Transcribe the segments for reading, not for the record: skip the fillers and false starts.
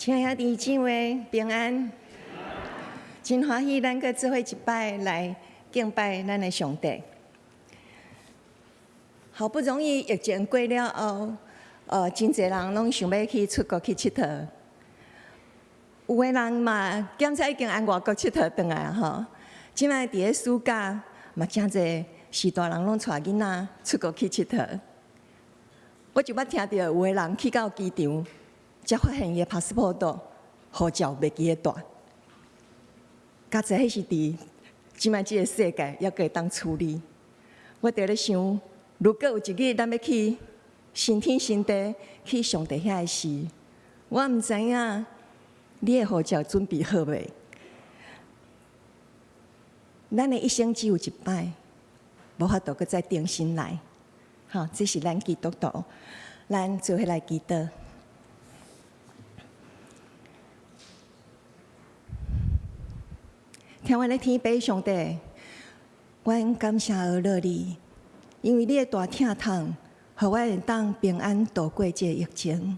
亲爱的姊妹平安，真欢喜咱搁做伙一摆来敬拜咱的上帝。好不容易疫情过了后，真侪人拢想要去出国去佚佗。有个人嘛，检查已经按外国佚佗转来啊吼。即摆伫咧暑假嘛，真侪时大人拢带囡仔出国去佚佗。我就捌听到有个人去到机场。才发现伊的 passport 护照袂记咧带，加在迄是伫即摆即个世界还可以当处理。我伫咧想，如果有一日咱要去新天新地去上帝遐个时，我毋知影你的护照准备好未？咱的一生只有一摆，无法度搁再重新来。好，这是咱基督徒，咱做伙来祈祷。听阮的天父上帝，阮感谢而乐你，因为你的大疼痛，互我会当平安度过这个疫情。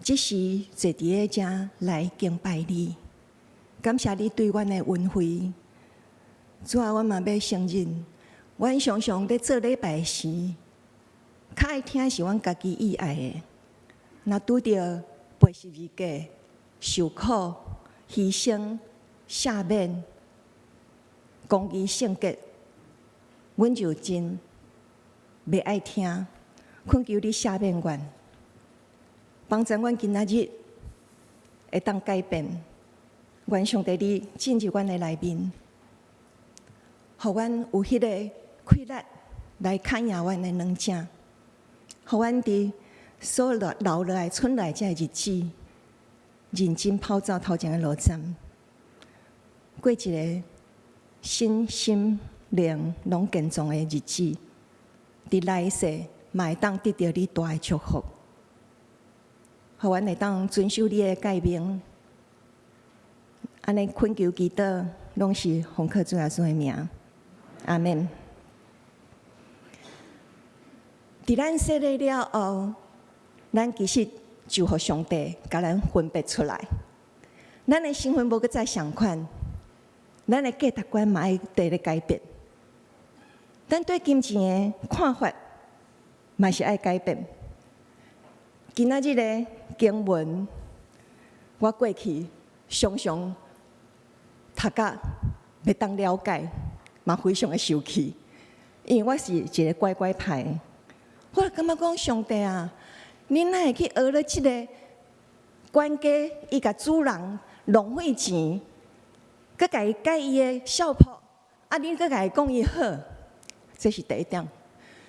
即时坐伫咧遮来敬拜你，感谢你对阮的恩惠。主啊，阮嘛要承认，阮常常咧做礼拜时，较爱听是阮家己意爱的。若拄着背十字架、受苦、牺牲、赦免。公义圣洁，阮就真袂爱听，恳求你赦免阮，帮助阮今仔日会当改变。愿上帝你进入阮的内面，互阮有迄个气力来抗赢阮的软症，互阮伫所留落来、剩来这日子，认真跑走头前的路站，过一个。身心灵拢健壮的日子，伫来世嘛会当得到你大的祝福，互阮会当遵守你的诫命。安尼恳求祈祷，拢是奉靠主耶稣的名，阿门。伫咱洗礼了后，咱其实就互上帝甲咱分别出来，咱的身份无搁再相款。咱的价值观嘛爱伫咧改变，咱对金钱的看法嘛是爱改变。今仔日的经文，我过去常常读甲袂当了解，嘛非常的生气，因为我是一个乖乖牌，我感觉讲上帝啊，你哪会去学了即个管家，伊甲主人浪费钱？佮甲伊改伊的笑谱，你佮甲伊讲伊好，这是第一点，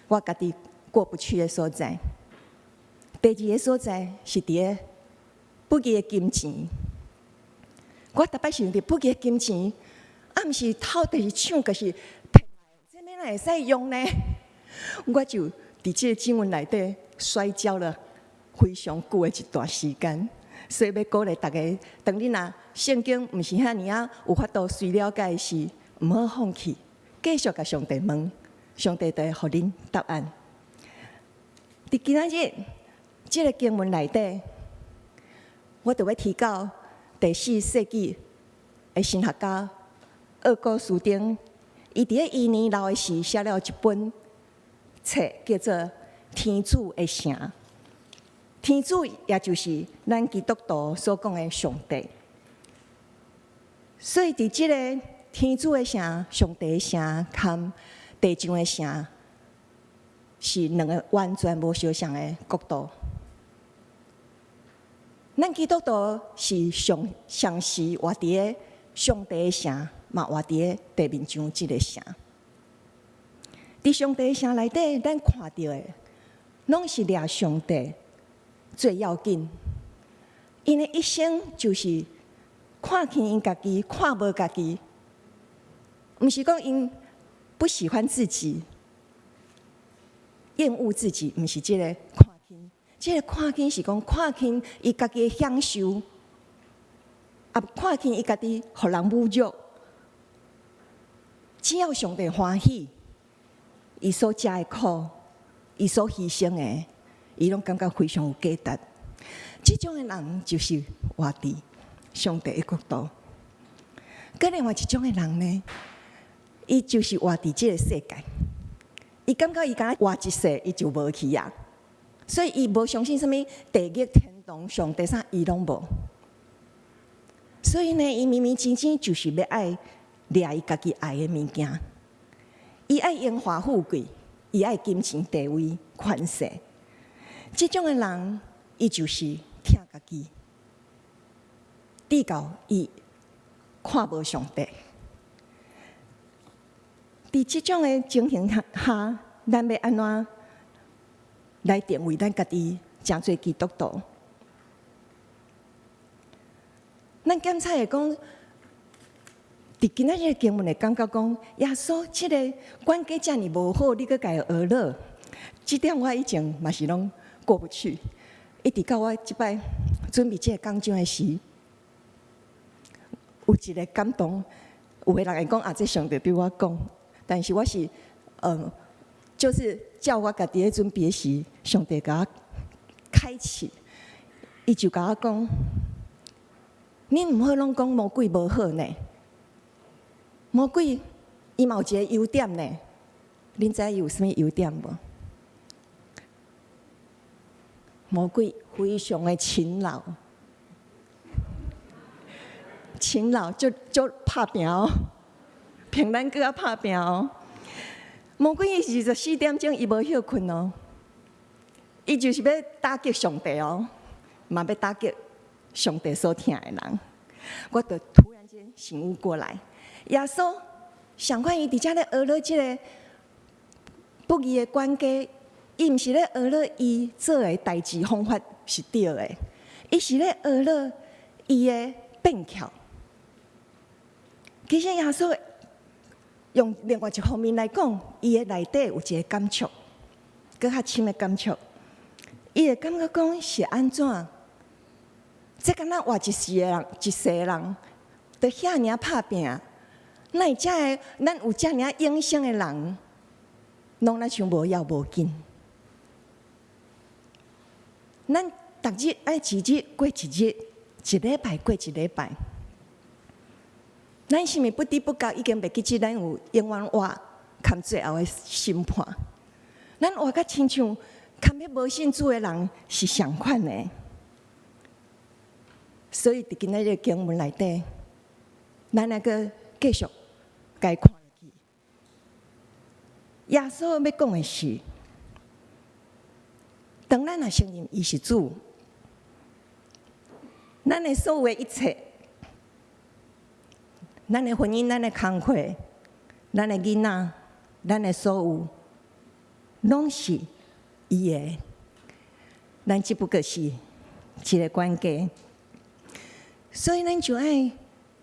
我家己过不去的所在。第二个所在是伫咧不义的金钱，我特别想着不义的金钱，毋是偷，就是抢，就是骗来，这哪会使用呢？我就伫这个经文内底摔跤了非常久的一段时间。所以要鼓励大家，当你若圣经毋是遐尔啊有法度随了解时，毋好放弃，继续甲上帝问，上帝就会互恁答案。伫今仔日即个经文内底，我就要提到第4世纪的神学家厄古斯丁，伊伫咧伊年老的时写了一本册，叫做《天主的城》。天主也就是咱基督徒所讲的上帝，所以伫即个天主的城、上帝的城、含地上的城，是两个完全无相像的国度。咱基督徒是上时活伫咧上帝的城，嘛活伫咧地面上即个城。伫上帝的城内底，咱看到的拢是掠上帝。最要紧，因的一生就是看轻因家己，看无家己，毋是讲因不喜欢自己、厌恶自己，毋是即个看轻。即个看轻是讲看轻伊家己的享受，看轻伊家己互人侮辱。只要上帝欢喜，伊所食的苦，伊所牺牲的。伊拢感觉非常有价值，这种的人就是活伫上帝的国度。搁另外一种的人呢，伊就是活伫这个世界，伊感觉伊敢活一世，伊就无去啊，所以伊无相信什么地狱、天堂、上帝啥，伊拢无。所以呢，伊明明真正就是要爱掠伊家己爱的物件，伊爱荣华富贵，伊爱金钱、地位、权势。这种的人，伊就是疼家己，直到伊看无上帝。伫这种的情形下，咱要安怎来定位咱家己真做基督徒？咱检查会讲，伫今仔日经文会感觉讲，耶稣这个管家遮尔无好，你搁家讹乐，这点我以前嘛是拢过不去。一直到我即摆准备这个讲章的时，有一个感动，有个人会讲这上帝对我讲，但是我是就是叫我家己咧准备的时，上帝甲我开启，伊就甲我讲。恁毋好拢讲魔鬼无好呢，魔鬼伊嘛有一个优点呢。恁知伊有啥物优点无？魔鬼非常的勤劳，勤劳就拍拼哦，平咱搁较拍拼哦。魔鬼伊24点钟伊无休困哦，伊就是要打击上帝哦，嘛要打击。上帝所疼的人，我就突然间醒悟过来，耶稣想看伊伫遮咧讹了即个不义的管家，伊毋是咧讹了伊做的代志方法是对的，伊是咧讹了伊的变巧。其实耶稣用另外一方面来讲，伊的内底有一个感触，搁较深的感触，伊会感觉讲是安怎？这敢若活一世的人，就遐尔拍拼，哪会遮个咱有遮尔永生的人，拢咱像无要无紧。咱逐日爱一日过一日，一礼拜过一礼拜。咱是毋是不知不觉已经袂记起咱有永远活含最后的审判？咱活甲亲像含迄无信主的人是相款的。所以伫今仔日经文内底，咱那个继续该看落去。耶稣要讲的是，当咱若承认伊是主，咱的所有的一切，咱的婚姻、咱的工课、咱的囡仔、咱的所有，拢是伊的。咱只不过是一个管家。所以，咱就爱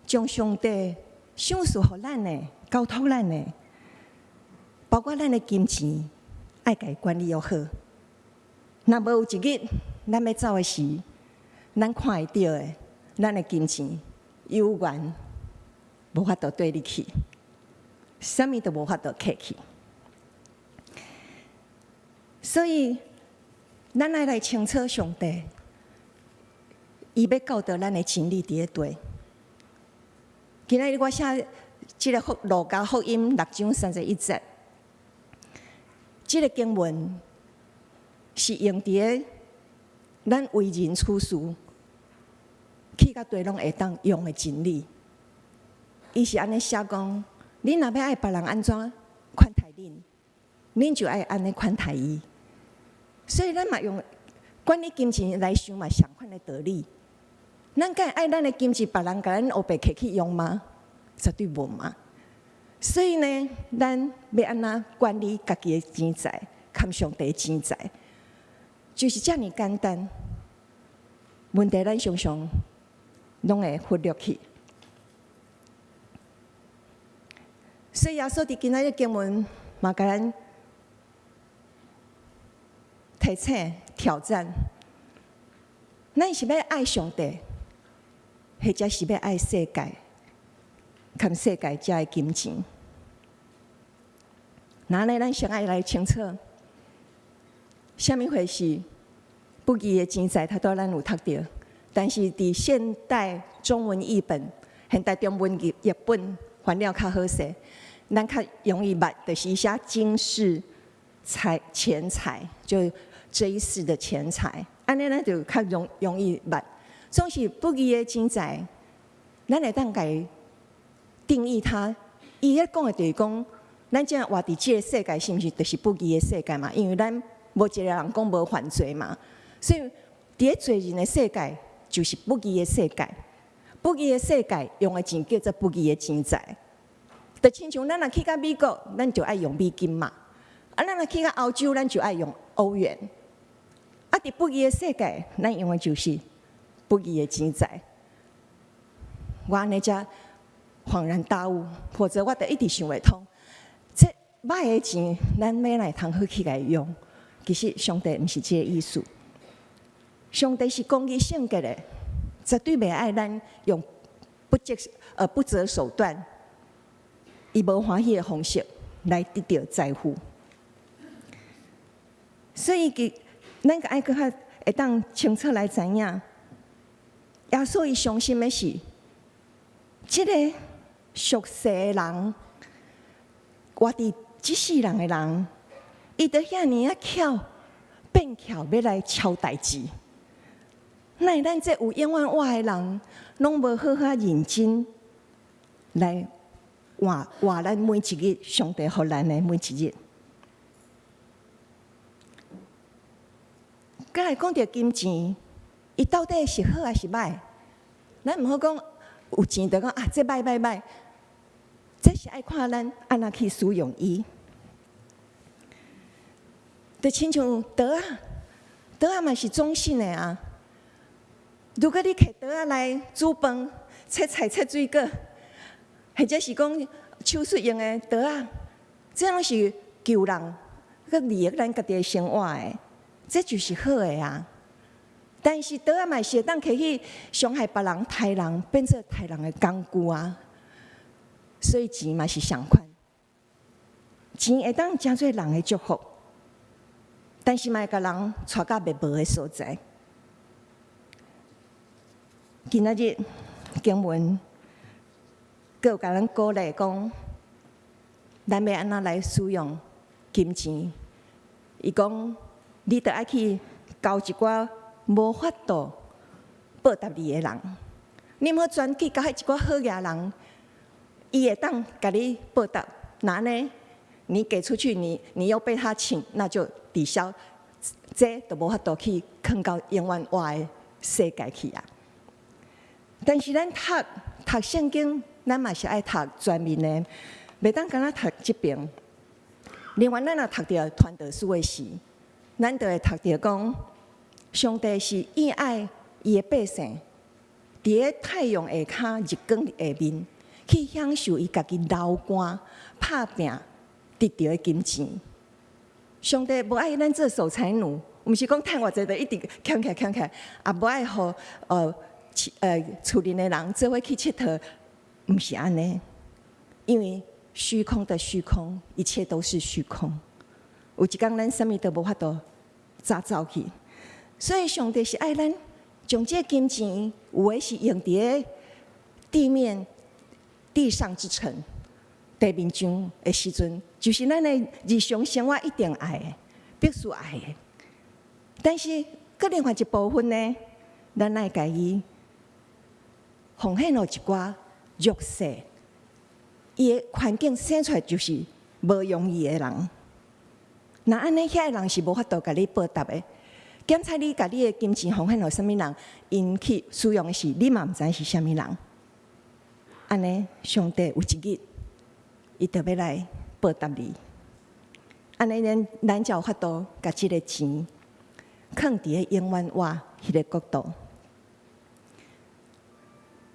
将上帝赏赐予咱的、交托咱的，包括咱的金钱，爱家管理又好。若无有一日咱要走的时，咱看会到的，咱的金钱有缘无法度对你去，啥物都无法度客去。所以，咱爱来清楚上帝。伊要教导咱的真理伫咧对。今仔日我写即个路加福音6章31节，即个经文是用伫咧咱为人处事去到对拢会当用的真理。伊是安尼写讲：恁若要爱别人安怎款待恁，恁就爱安尼款待伊。所以咱嘛用管理金钱来想嘛，相款的道理。咱敢会爱咱的金钱，别人甲咱黑白摕去用吗？绝对无嘛。所以呢，咱要安怎管理家己的钱财，看上帝的钱财，就是遮尔简单。问题咱常常拢会忽略去。所以耶稣伫今仔日经文嘛，甲咱提醒挑战，咱是要爱上帝。或者是要爱世界，看世界遮的金钱。那呢，咱先爱来清楚，什么回事？不义的钱财，他都咱有读到，但是伫现代中文译本、现代中文译本翻了较好势，咱较容易捌，就是写经世钱财，就这一世的钱财，安尼咱就较容易捌。总是不义的钱财，咱会当家定义它。伊咧讲的就是讲，咱正活伫这个世界，是毋是就是不义的世界嘛？因为咱无一个人讲无犯罪嘛，所以伫咧罪人的世界就是不义的世界。不义的世界用的钱叫做不义的钱财。就亲像咱若去到美国，咱就爱用美金嘛；啊，咱若去到欧洲，咱就爱用欧元。啊，伫不义的世界，咱用的就是不义的钱财。我安尼才恍然大悟，否则我就一直想袂通。这歹的钱，咱要来通好起来用。其实上帝毋是这个意思，上帝是公义性格的，绝对袂爱咱用不择手段，以无欢喜的方式来得到财富。所以，咱个爱搁较会当清楚来知影，耶稣伊相信的是，这个俗世的人，活伫即世人的人，伊都遐尼啊巧，变巧要来抄代志。那咱这有永远活的人，拢无好好认真来活咱每一日，上帝予咱的每一日。再来讲到金钱，伊到底是好还是歹？咱毋好讲有钱就讲啊，这歹，这是爱看咱安怎去使用伊。就亲像刀啊嘛是中性的啊。如果你摕刀啊来煮饭、切菜、切水果，或者是讲手术用的刀啊，这拢是救人，佮利益咱家己的生活的。这就是好的啊，但是刀啊嘛是会当摕去伤害别人、害人，变做害人的工具啊。所以钱嘛是相款，钱会当成做人的祝福，但是嘛会甲人带到袂无的所在。今仔日经文，佫有甲咱鼓励讲，咱要安怎来使用金钱？伊讲。你得爱去交一寡无法度报答你的人，你莫专去交迄一寡好野人，伊会当甲你报答。那呢，你给出去，你又被他请，那就抵消，这都无法度去放到永远活的世界去啊。但是咱读圣经，咱嘛是爱读全面的，袂当干那读这边。另外，咱若读到传道书的时，咱就会读到讲，上帝是意爱伊的百姓，伫咧太阳下骹、日光下面，去享受伊家己流汗、拍拼得到的金钱。上帝无爱咱做守财奴，毋是讲趁偌济就一直欠起，也无爱互厝里的人做伙去佚佗，毋是安尼。因为虚空的虚空，一切都是虚空。有一天，咱啥物都无法度早走去，所以上帝是爱咱将这金钱，有的是用伫地上之尘、地面上的时阵，就是咱的日常生活一定爱的，必须爱的。但是，搁另外一部分呢，咱爱家己奉献了一寡弱势，伊的环境生出来就是无容易的人。那安尼，遐个人是无法度甲你报答的。检查你甲你的金钱奉献予啥物人，因去使用的是你嘛毋知是啥物人。安尼，上帝有一日，伊就要来报答你。安尼，咱才有法度甲即个钱放伫咧永远活迄个国度。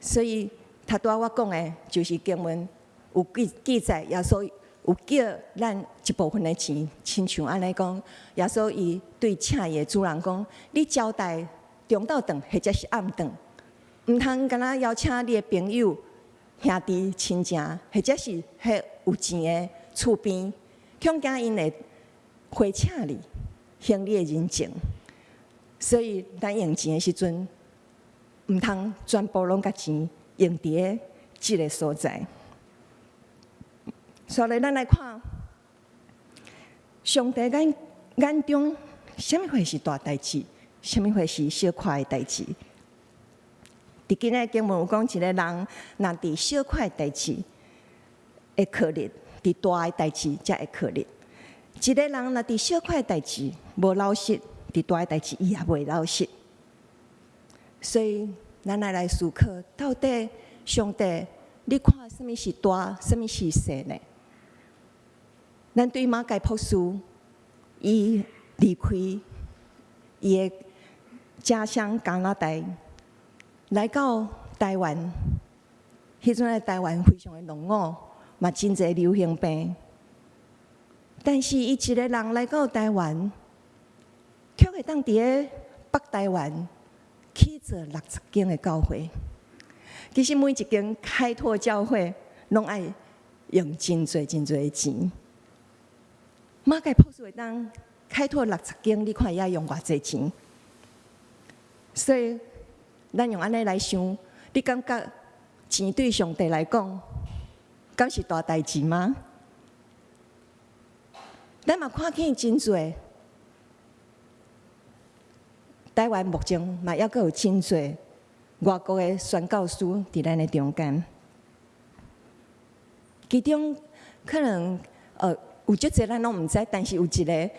所以，头拄仔我讲的，就是经文有记载，耶稣有叫咱一部分的钱，亲像安尼讲，耶稣伊对请伊的主人讲：你招待中昼顿或者是暗顿，毋通干那邀请你的朋友、兄弟、亲情，或者是迄有钱的厝边，恐惊因会回请你，行你的人情。所以咱用钱的时阵，毋通全部拢甲钱用伫即个所在。所以咱来看，上帝眼中，什么会是大代志？什么会是小块的代志？伫今日经文有讲，一个人若伫小块的代志会克力，伫大的代志才会克力。一个人若伫小块的代志无老实，伫大的代志伊也袂老实。所以，咱来思考，到底上帝，你看什么是大，什么是小呢？咱对马盖博士，伊离开伊的家乡加拿大，来到台湾。迄阵的台湾非常的落伍，嘛真侪流行病。但是伊一个人来到台湾，却会当伫个北台湾起做60间的教会。其实每一间开拓教会，拢爱用真侪的钱。马盖博士会当开拓60间，你看伊要用偌济钱？所以，咱用安尼来想，你感觉钱对上帝来讲，敢是大代志吗？咱嘛看见真侪，台湾目前嘛还阁有真侪外国的宣教师伫咱的中间，其中可能有足侪咱拢毋知，但是有一个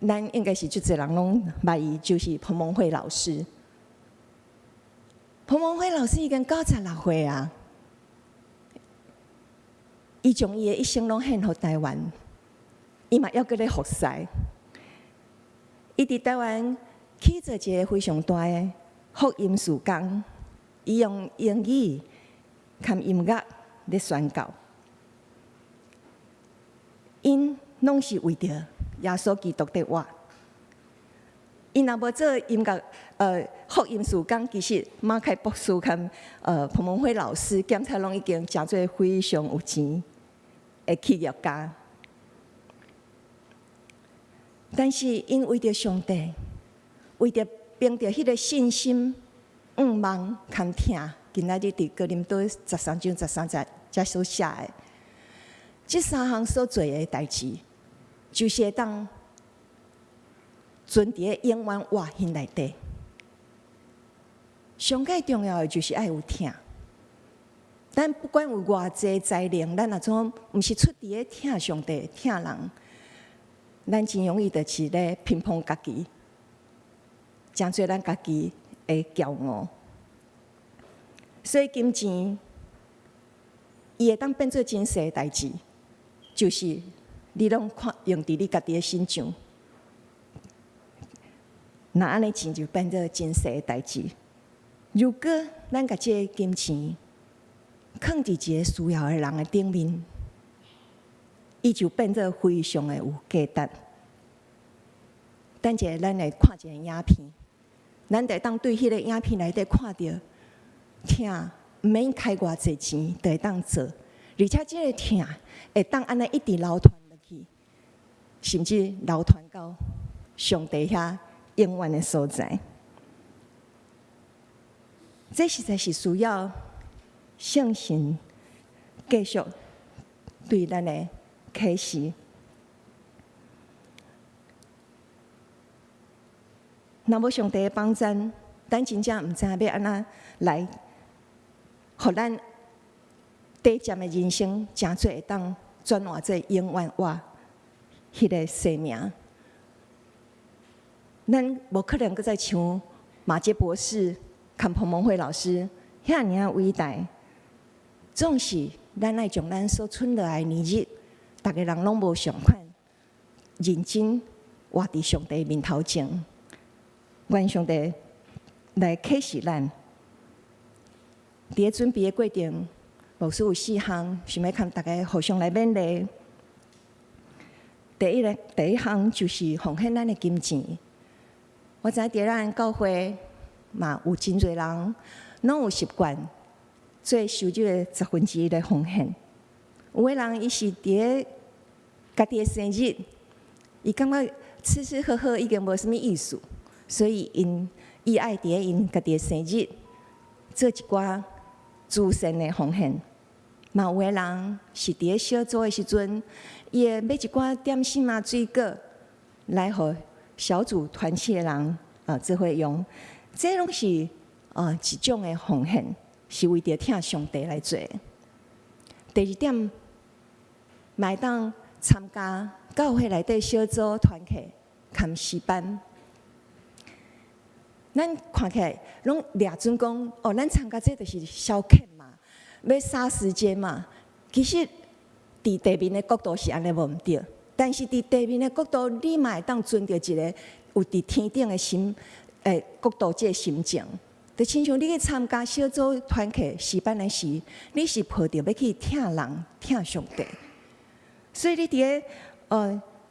咱应该是足侪人拢捌伊，就是彭蒙惠老师。彭蒙惠老师已经96岁啊，伊将伊的一生拢献互台湾，伊嘛还阁咧服侍。伊伫台湾起做一个非常大的福音事工，伊用英语含音乐咧宣教。因拢是为着耶稣基督的话。因若无做音乐福音事工，其实马凯博士跟彭蒙惠老师检查拢已经诚做非常有钱的企业家。但是因为着上帝，为着凭着迄个信心、望、堪听，今仔日伫哥林多13章13节才所写的。这3项所做的代志，就是会当存伫个永远活心内底。上界重要的就是爱有听。咱不管有偌济才能，咱若总毋是出伫个听上帝、听人，咱真容易就是咧评判家己，诚侪咱家己的骄傲。所以金钱，伊会当变做真实的代志。就是你拢看用伫你家己的身上，那安尼钱就变做真实的代志。如果咱甲这个金钱放伫一个需要的人的顶面，伊就变做非常的有价值。等者咱来看一个影片，咱会当对迄个影片内底看到，听毋免开偌济钱，就会当做。而且这个听会当安尼一直流传落去，甚至流传到上帝遐永远的所在。这实在是需要相信继续对咱的启示。若无上帝的帮咱，咱真正毋知影要安怎来，互咱短暂的人生，诚侪会当转换做永远活迄个生命。咱无可能搁再像马杰博士、坎彭蒙惠老师遐尔啊伟大。总是咱爱将咱所剩落来的年日，逐个人拢无相款，认真活伫上帝面头前，愿上帝来启示咱。伫个准备的过程。牧师有4项，想要跟大家互相来勉励。第一项就是奉献咱的金钱。我知伫咱教会嘛有真侪人，拢有习惯做收入的1/10的奉献。有个人伊是伫个家己的生日，伊感觉吃吃喝喝已经无啥物意思，所以伊爱伫咧因家己的生日做一寡诸神的奉献。嘛有诶人是伫咧小组的时阵，伊会买一寡点心啊、水果来互小组团契的人做伙用。这拢是一种的奉献，是为着听上帝来做。第二点，嘛会当参加教会内底小组团契、看诗班。咱看起来拢掠准讲，咱参加这就是消遣嘛，要杀时间嘛。其实，伫地面的角度是安尼无毋对，但是伫地面的角度，你嘛会当存着一个有伫天顶的角度，这个心情。就亲像你去参加小组团契诗班的时，你是抱着要去听人、听上帝，所以你伫咧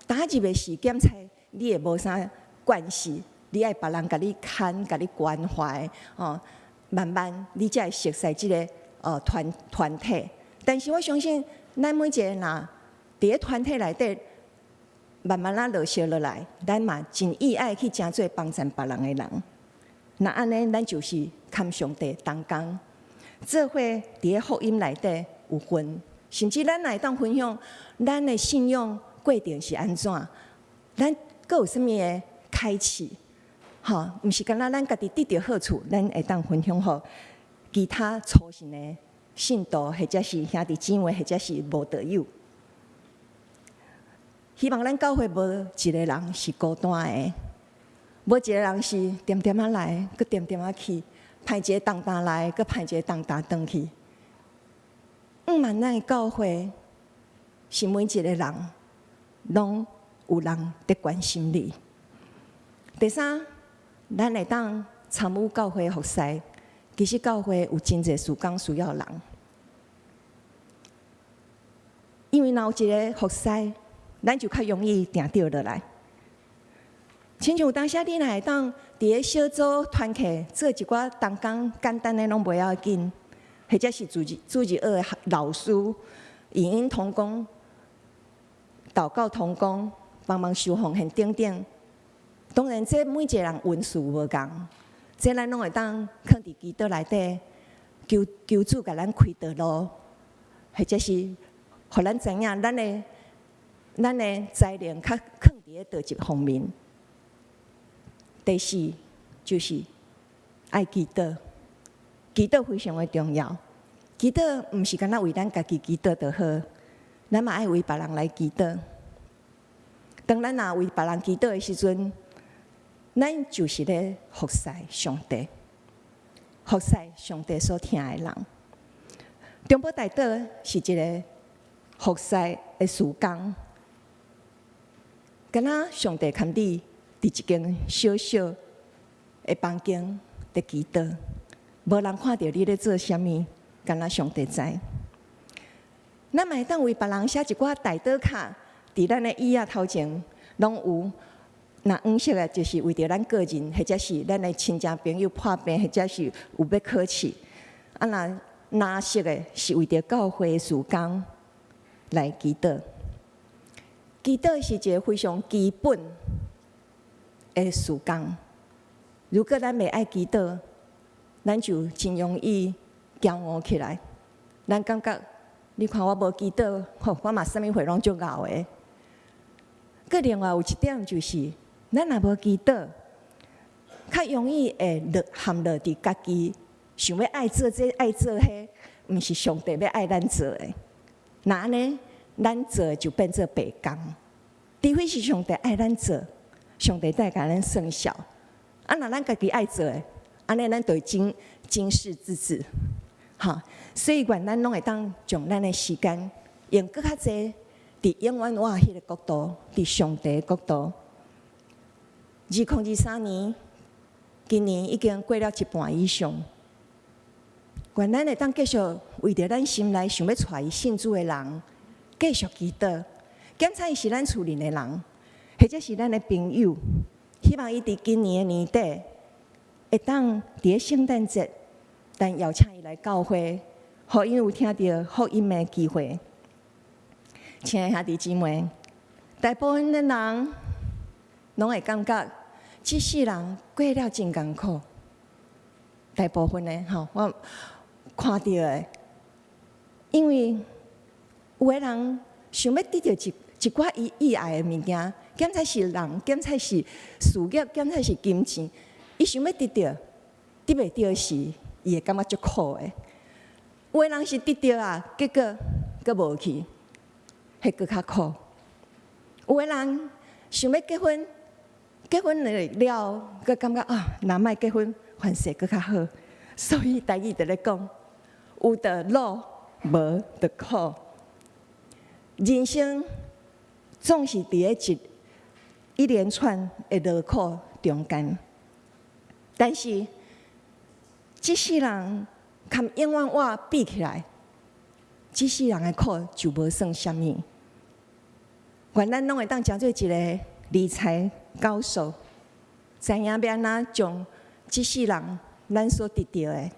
打入的时检查，你也无啥关系。你爱别人甲你看、甲你关怀，慢慢你才会熟悉这个团体。但是我相信，咱每一个人伫咧团体内底，慢慢落小落来，咱嘛真意爱去诚做帮衬别人的人。那安尼，咱就是堪上帝同工，做伙伫咧福音内底有份，甚至咱来当分享咱的信仰过程是安怎，咱阁有啥物的开启，毋是干那咱家己得到好处，咱会当分享互其他初信的信徒，或者是兄弟姊妹，或者是无道友。希望咱教会无一个人是孤单的。无一个人是点点仔来，佮点点仔去，歹一个重担来，佮歹一个重担转去。万咱的教会是每一个人拢有人伫关心你。第三，咱会当参与教会服侍，其实教会有真侪事工需要人，因为若有一个服侍，咱就较容易定着落来。亲像有当时你若会当伫咧小组团契做一寡同工简单的拢袂要紧，或者是主日学的老师、语音同工、祷告同工、帮忙收奉献等等。当然，这每一个人恩赐无共，这咱拢会当放伫基督内底，求主甲咱开道路，或者是互咱知影咱的才能较放伫咧倒一方面。第四就是爱祈祷，祈祷非常的重要。祈祷毋是干那为咱家己祈祷就好，咱嘛爱为别人来祈祷。当咱若为别人祈祷的时阵，咱就是咧服侍上帝，服侍上帝所听的人。中保大道是一个服侍的事工，敢若上帝牵你伫一间小小的房间伫祈祷，无人看到你咧做啥物，敢若上帝知。咱嘛会当为别人写一寡代祷卡，伫咱的椅仔头前拢有。那黄色的，就是为着咱个人，或者是咱的亲戚朋友破病，或者是有要考试。那蓝色的，是为着教会的事工来祈祷。祈祷是一个非常基本的事工。如果咱袂爱祈祷，咱就真容易骄傲起来。咱感觉，你看我无祈祷，我嘛啥物会拢足熬的。佮另外有一点就是。咱若无祈祷，较容易会陷落伫家己想要爱做这爱做迄，毋是上帝要爱咱做的。那安尼，咱做就变做白工。除非是上帝爱咱做，上帝才甲咱算数。若咱家己爱做的，安尼咱就经世之子。所以愿咱拢会当将咱的时间用搁较济，伫永远活迄个角度，伫上帝的角度。2023年，今年已经过了一半以上。愿咱会当继续为着咱心内想要带伊信主的人，继续祈祷。检查伊是咱厝邻的人，或者是咱的朋友。希望伊伫今年的年底，会当伫咧圣诞节，但邀请伊来教会，互因有听到福音的机会。亲爱兄弟姊妹，大部分的人拢会感觉，这世人过了真艰苦，大部分的我看到的，因为有的人想要得到一寡伊意爱的物件，检采是人，检采是事业，检采是金钱，伊想要得到，得袂到时，伊会感觉足苦的。有的人是得到啊，结果阁无去，迄阁较苦。有的人想要结婚，结婚了，阁感觉啊，若莫结婚，凡事阁较好。所以台语就咧讲，有的乐，无的苦。人生总是伫咧一连串的劳苦中间，但是这世人含永远我比起来，这世人的苦就无算啥物。愿咱拢会当成做一个理财高手，知影要安怎将这世人咱所得到的、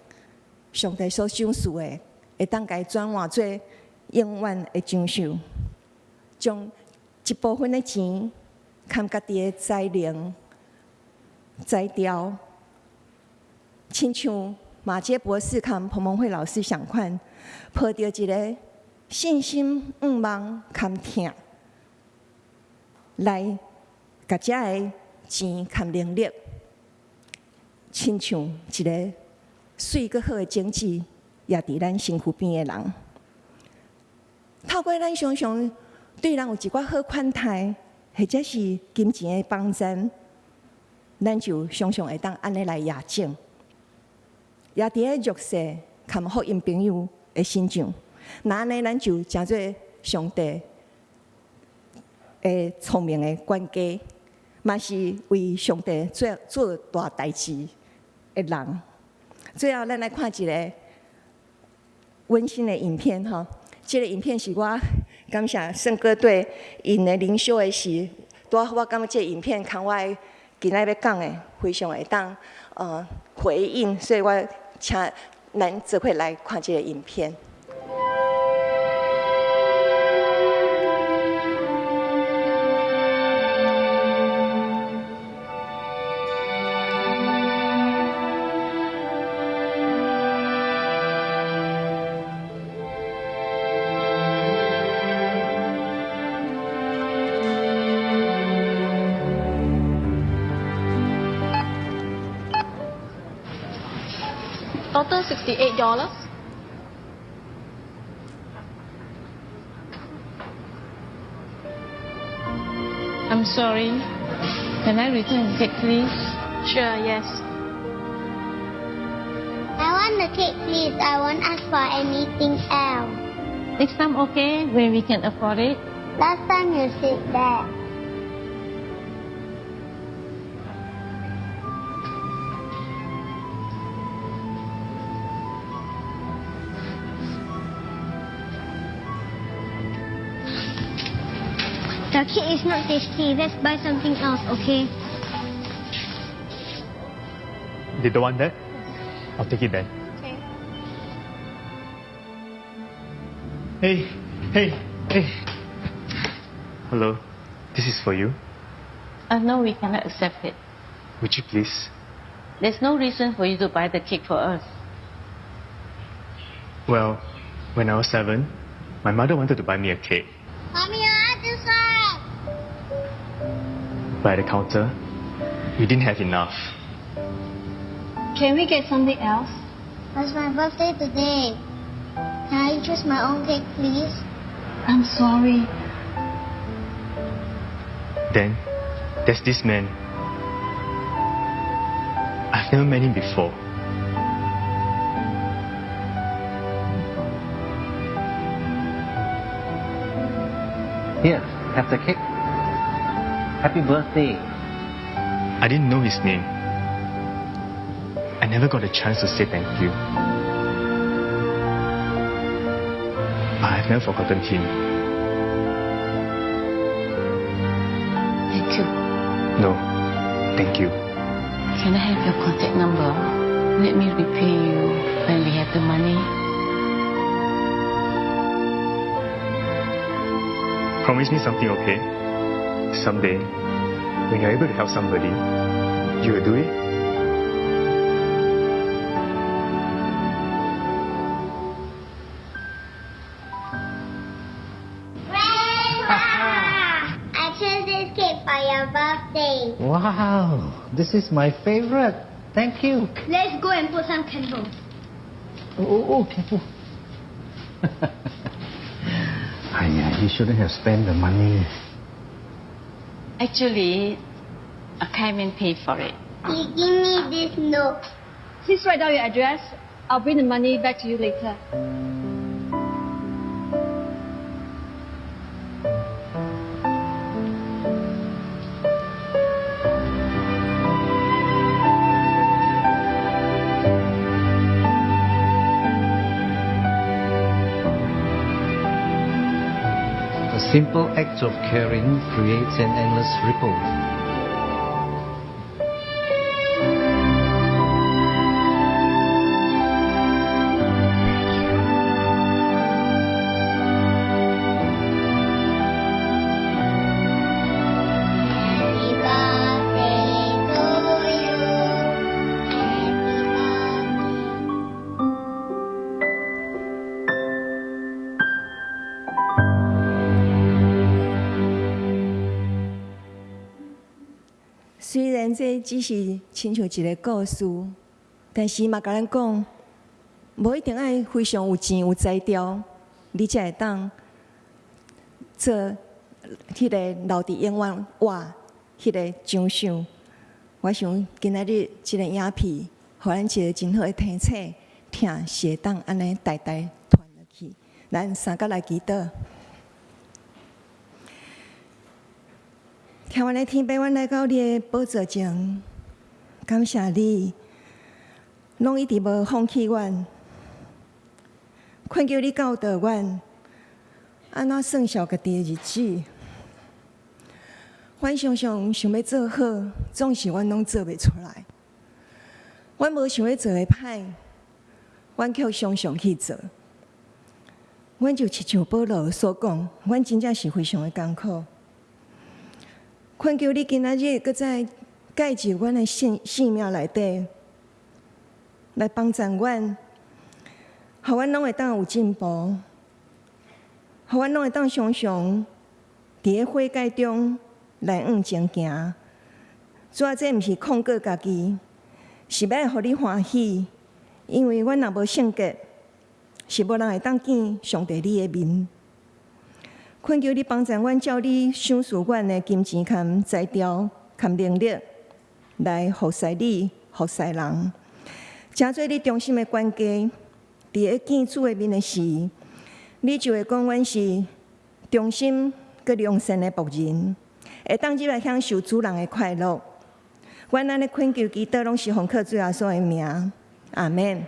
上帝所赏赐的，会当家转换做永远的奖赏，将一部分的钱含家己的才能、才调，亲像马杰博士含彭蒙慧老师相款，抱着一个信心、愿望、含疼，来甲遮个钱含能力，亲像一个水阁好的种子，也伫咱身躯边的人。透过咱常常对人有一寡好款待，或者是金钱的帮衬，咱就常常会当安尼来亚证，也伫咧弱势含福音朋友的身上。那安尼，咱就诚做上帝的聪明的管家，嘛是为上帝做大代志的人。最后，咱来看一个温馨的影片哈。这个影片是我感谢圣歌队因的灵修的时，拄我感觉这个影片跟我今仔要讲的非常会当回应，所以我请咱做伙来看这个影片。Total $68. I'm sorry. Can I return the cake, please? Sure, yes. I want the cake, please. I won't ask for anything else. Next time, okay, when we can afford it. Last time you said that. The cake is not tasty. Let's buy something else, okay? They don't want that? I'll take it then. Okay. Hey. Hello, this is for you. No, we cannot accept it. Would you please? There's no reason for you to buy the cake for us. Well, when I was 7, my mother wanted to buy me a cake. Mommy, I want this one. But at the counter, we didn't have enough. Can we get something else? It's my birthday today. Can I choose my own cake, please? I'm sorry. Then, there's this man. I've never met him before. Here, have the cake. Happy birthday. I didn't know his name. I never got a chance to say thank you. But I've never forgotten him. Thank you. No, thank you. Can I have your contact number? Let me repay you when we have the money. Promise me something, okay? Someday, when you're able to help somebody, You will do it? I chose this cake for your birthday. Wow, this is my favorite. Thank you. Let's go and put some candles. Oh, careful. You shouldn't have spent the money. Actually, Kaiman paid for it. He give me this note. Please write down your address. I'll bring the money back to you later. A simple act of caring creates an endless ripple. Happy birthday to you. Happy birthday.虽然这只是亲像一个故事，但是嘛，甲咱讲，无一定爱非常有钱有才调，你才会当做迄个留伫永远活迄个奖赏。我想今仔日即个影片，互咱一个真好的提醒，听是会当安尼代代传落去。咱三个来祈祷。听阮的天父，阮来到你的宝座前，感谢你，拢一直无放弃阮，恳求你教导阮，安怎算小家己的日子。阮常常想要做好，总是阮拢做袂出来。阮无想要做的歹，阮却常常去做。阮就亲像保罗所讲，阮真正是非常的艰苦。恳求你今仔日搁再介入阮的性命内底，来帮助阮，互阮拢会当有进步，互阮拢会当常常伫咧悔改中来往前行。主啊，这毋是控告家己，是要互你欢喜，因为阮若无圣洁，是无人会当见上帝你的面。恳求你帮助阮，照你赏赐阮的金钱、含才调、含能力，来服侍你、服侍人，诚做你中心的关键。伫咧见主的面的时，你就会讲阮是忠心佮良善的仆人，会当入来享受主人的快乐。阮安尼恳求祈祷，拢是奉靠主耶稣的名，阿免。